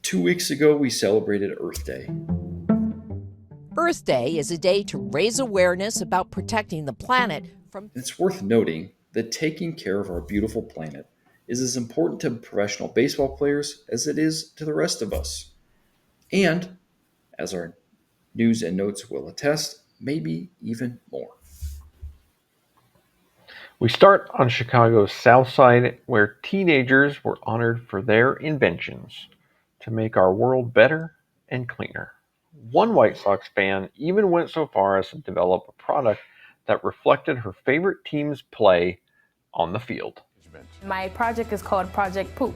2 weeks ago, we celebrated Earth Day. Earth Day is a day to raise awareness about protecting the planet from. It's worth noting that taking care of our beautiful planet is as important to professional baseball players as it is to the rest of us. And, as our news and notes will attest, maybe even more. We start on Chicago's South Side, where teenagers were honored for their inventions to make our world better and cleaner. One White Sox fan even went so far as to develop a product that reflected her favorite team's play on the field. My project is called Project Poop.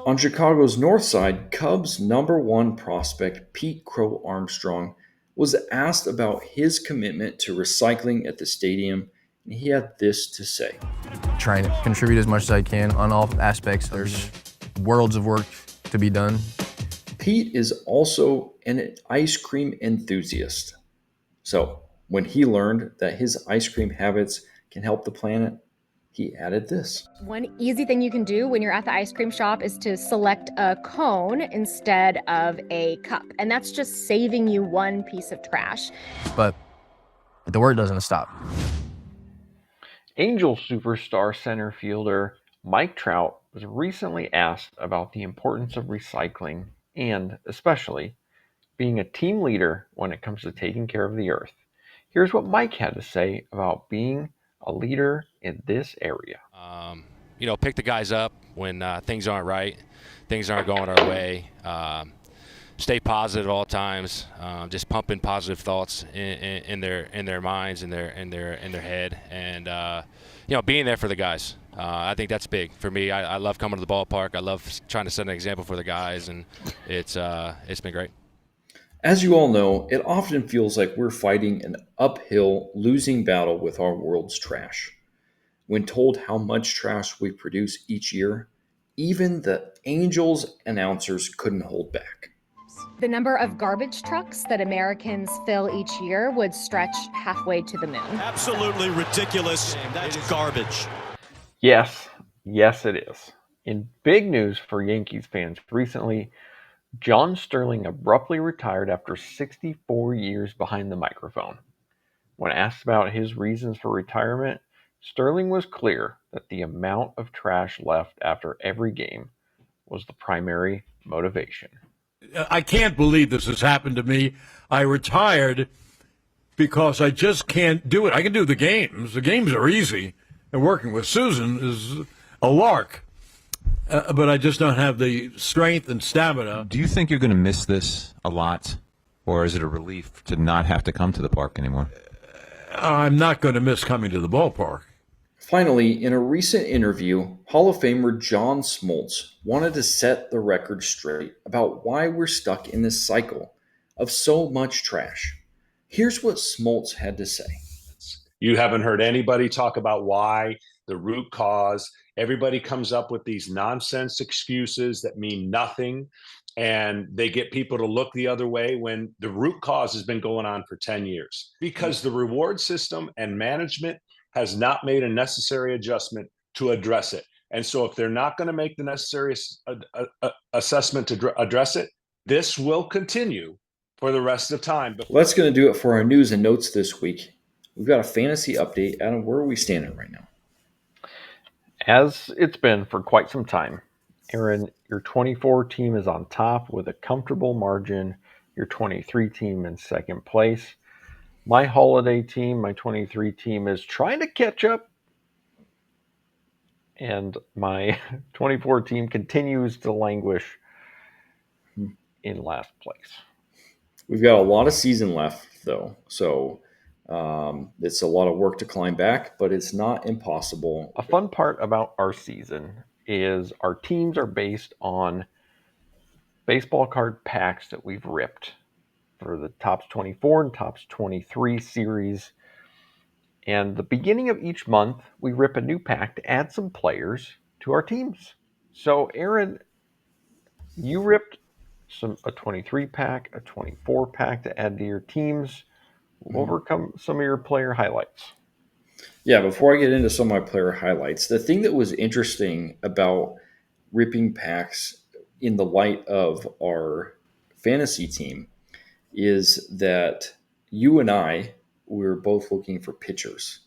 On Chicago's North Side, Cubs' #1 prospect Pete Crow Armstrong was asked about his commitment to recycling at the stadium, and he had this to say. Trying to contribute as much as I can on all aspects. There's worlds of work to be done. Pete is also an ice cream enthusiast. So, when he learned that his ice cream habits can help the planet, he added this. One easy thing you can do when you're at the ice cream shop is to select a cone instead of a cup. And that's just saving you one piece of trash. But the work doesn't stop. Angel superstar center fielder Mike Trout was recently asked about the importance of recycling and, especially, being a team leader when it comes to taking care of the earth. Here's what Mike had to say about being a leader in this area. Pick the guys up when things aren't right, things aren't going our way. Stay positive at all times. Just pumping positive thoughts in their minds, in their head, and being there for the guys. I think that's big for me. I love coming to the ballpark. I love trying to set an example for the guys, and it's been great. As you all know, it often feels like we're fighting an uphill, losing battle with our world's trash. When told how much trash we produce each year, even the Angels announcers couldn't hold back. The number of garbage trucks that Americans fill each year would stretch halfway to the moon. Absolutely ridiculous. That's garbage. Yes, it is. In big news for Yankees fans recently, John Sterling abruptly retired after 64 years behind the microphone. When asked about his reasons for retirement, Sterling was clear that the amount of trash left after every game was the primary motivation. I can't believe this has happened to me. I retired because I just can't do it. I can do the games. The games are easy, and working with Susan is a lark. But I just don't have the strength and stamina. Do you think you're going to miss this a lot, or is it a relief to not have to come to the park anymore? I'm not going to miss coming to the ballpark. Finally, in a recent interview, Hall of Famer John Smoltz wanted to set the record straight about why we're stuck in this cycle of so much trash. Here's what Smoltz had to say. You haven't heard anybody talk about why, the root cause. Everybody comes up with these nonsense excuses that mean nothing, and they get people to look the other way when the root cause has been going on for 10 years. Because the reward system and management has not made a necessary adjustment to address it. And so if they're not going to make the necessary assessment to address it, this will continue for the rest of time. Well, that's going to do it for our news and notes this week. We've got a fantasy update. Adam, where are we standing right now? As it's been for quite some time, Aaron, your 24 team is on top with a comfortable margin. Your 23 team in second place. My holiday team, my 23 team, is trying to catch up. And my 24 team continues to languish in last place. We've got a lot of season left, though. So it's a lot of work to climb back, but it's not impossible. A fun part about our season is our teams are based on baseball card packs that we've ripped for the Tops 24 and Tops 23 series. And the beginning of each month, we rip a new pack to add some players to our teams. So, Aaron, you ripped a 23 pack, a 24 pack to add to your teams. We'll overcome some of your player highlights. Yeah, before I get into some of my player highlights, the thing that was interesting about ripping packs in the light of our fantasy team is that you and I were both looking for pitchers.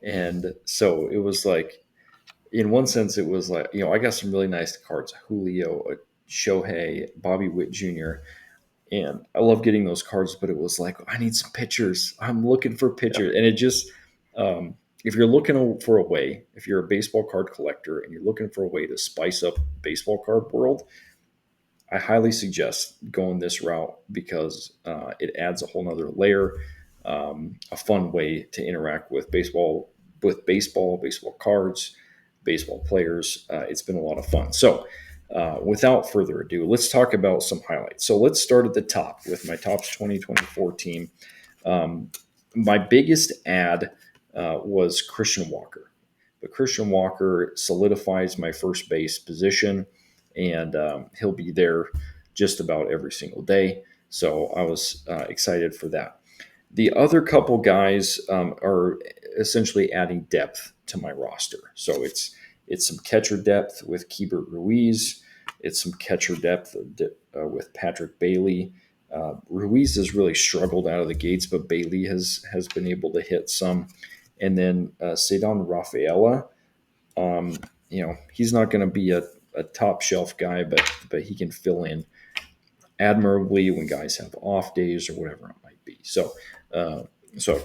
And so it was like, in one sense, it was like, I got some really nice cards, Julio, Shohei, Bobby Witt Jr., and I love getting those cards, but it was like, I need some pitchers. I'm looking for pitchers. And it just, if you're looking for a way, if you're a baseball card collector and you're looking for a way to spice up baseball card world, I highly suggest going this route because it adds a whole nother layer, a fun way to interact with baseball cards, baseball players. It's been a lot of fun. So, without further ado, let's talk about some highlights. So let's start at the top with my Topps 2024 team. My biggest ad was Christian Walker, but Christian Walker solidifies my first base position, and he'll be there just about every single day. So I was excited for that. The other couple guys are essentially adding depth to my roster. So it's some catcher depth with Keibert Ruiz. It's some catcher depth with Patrick Bailey. Ruiz has really struggled out of the gates, but Bailey has been able to hit some. And then Cedon Rafaela, he's not going to be a top shelf guy, but he can fill in admirably when guys have off days or whatever it might be. So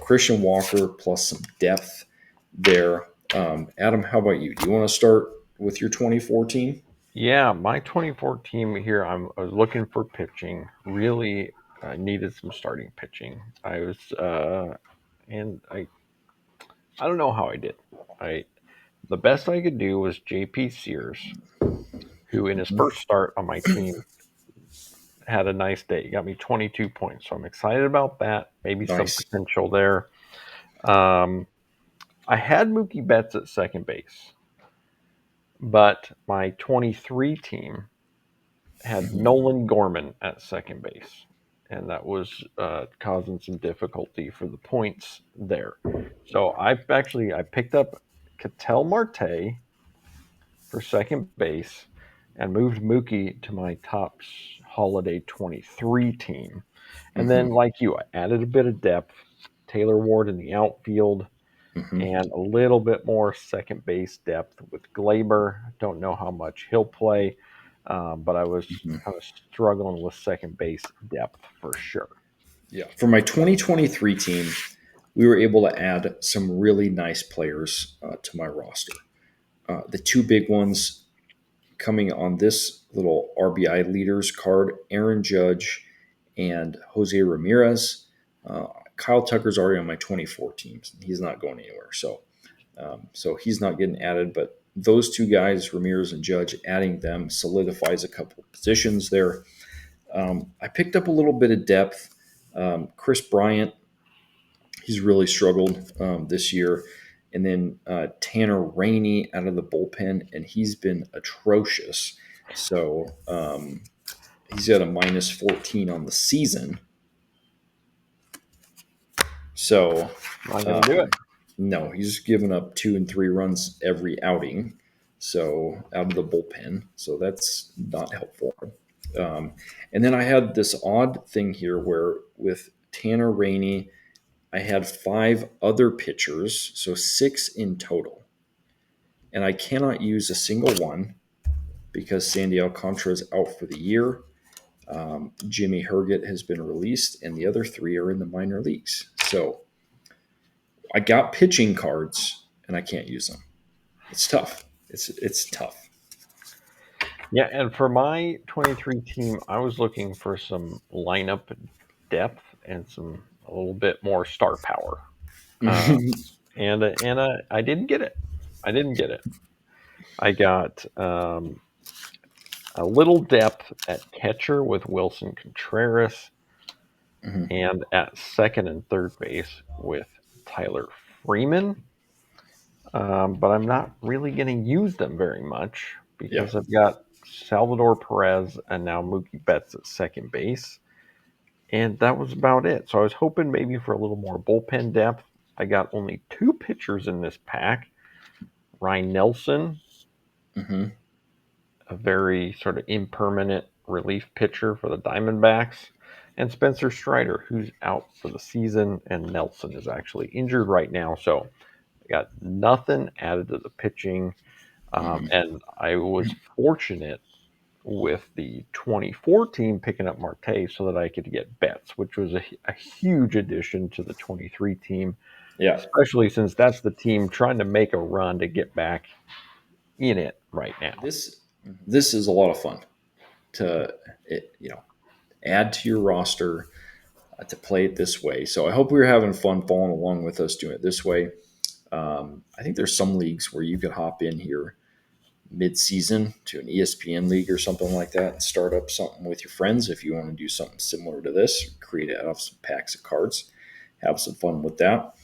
Christian Walker plus some depth there. Adam, how about you? Do you want to start with your 2014? Yeah, my 24 team here, I was looking for pitching. Really needed some starting pitching. I was, and I don't know how I did. The best I could do was J.P. Sears, who in his first start on my team had a nice day. He got me 22 points, so I'm excited about that. Maybe some potential there. I had Mookie Betts at second base, but my 23 team had Nolan Gorman at second base, and that was causing some difficulty for the points there. So I picked up Ketel Marte for second base and moved Mookie to my Topps Holiday 23 team. And then, like you, I added a bit of depth, Taylor Ward in the outfield, and a little bit more second base depth with Glaber. Don't know how much he'll play, but I was kind of struggling with second base depth for sure. Yeah. For my 2023 team, we were able to add some really nice players to my roster. The two big ones coming on this little RBI leaders card, Aaron Judge and Jose Ramirez. Kyle Tucker's already on my 24 teams. He's not going anywhere. So he's not getting added, but those two guys, Ramirez and Judge, adding them solidifies a couple of positions there. I picked up a little bit of depth. Chris Bryant, he's really struggled this year. And then Tanner Rainey out of the bullpen, and he's been atrocious. So he's got a minus 14 on the season. So not gonna do it. No, he's given up 2 and 3 runs every outing. So out of the bullpen. So that's not helpful. And then I had this odd thing here where with Tanner Rainey, I had 5 other pitchers, so 6 in total. And I cannot use a single one because Sandy Alcantara is out for the year. Jimmy Herget has been released, and the other 3 are in the minor leagues. So I got pitching cards, and I can't use them. It's tough. It's tough. Yeah, and for my 23 team, I was looking for some lineup depth and a little bit more star power. And I didn't get it. I got a little depth at catcher with Wilson Contreras, and at second and third base with Tyler Freeman. But I'm not really going to use them very much because I've got Salvador Perez and now Mookie Betts at second base. And that was about it. So I was hoping maybe for a little more bullpen depth. I got only 2 pitchers in this pack. Ryan Nelson, a very sort of impermanent relief pitcher for the Diamondbacks, and Spencer Strider, who's out for the season, and Nelson is actually injured right now. So I got nothing added to the pitching. And I was fortunate with the 24 team picking up Marte so that I could get Betts, which was a huge addition to the 23 team. Yeah. Especially since that's the team trying to make a run to get back in it right now. This is a lot of fun to add to your roster to play it this way. So I hope we're having fun following along with us doing it this way. I think there's some leagues where you could hop in here mid-season to an ESPN league or something like that and start up something with your friends if you want to do something similar to this. Create out of some packs of cards, have some fun with that.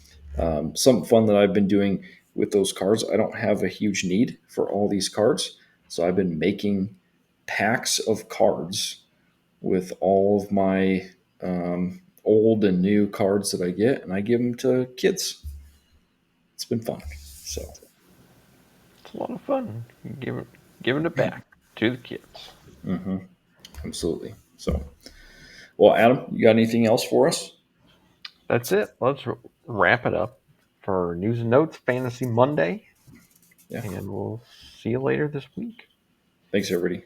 Something fun that I've been doing with those cards, I don't have a huge need for all these cards, so I've been making packs of cards with all of my old and new cards that I get, and I give them to kids. It's been fun. So it's a lot of fun. Giving it back to the kids. Mm-hmm. Absolutely. So, well, Adam, you got anything else for us? That's it. Let's wrap it up for News and Notes Fantasy Monday. Yeah. And we'll see you later this week. Thanks, everybody.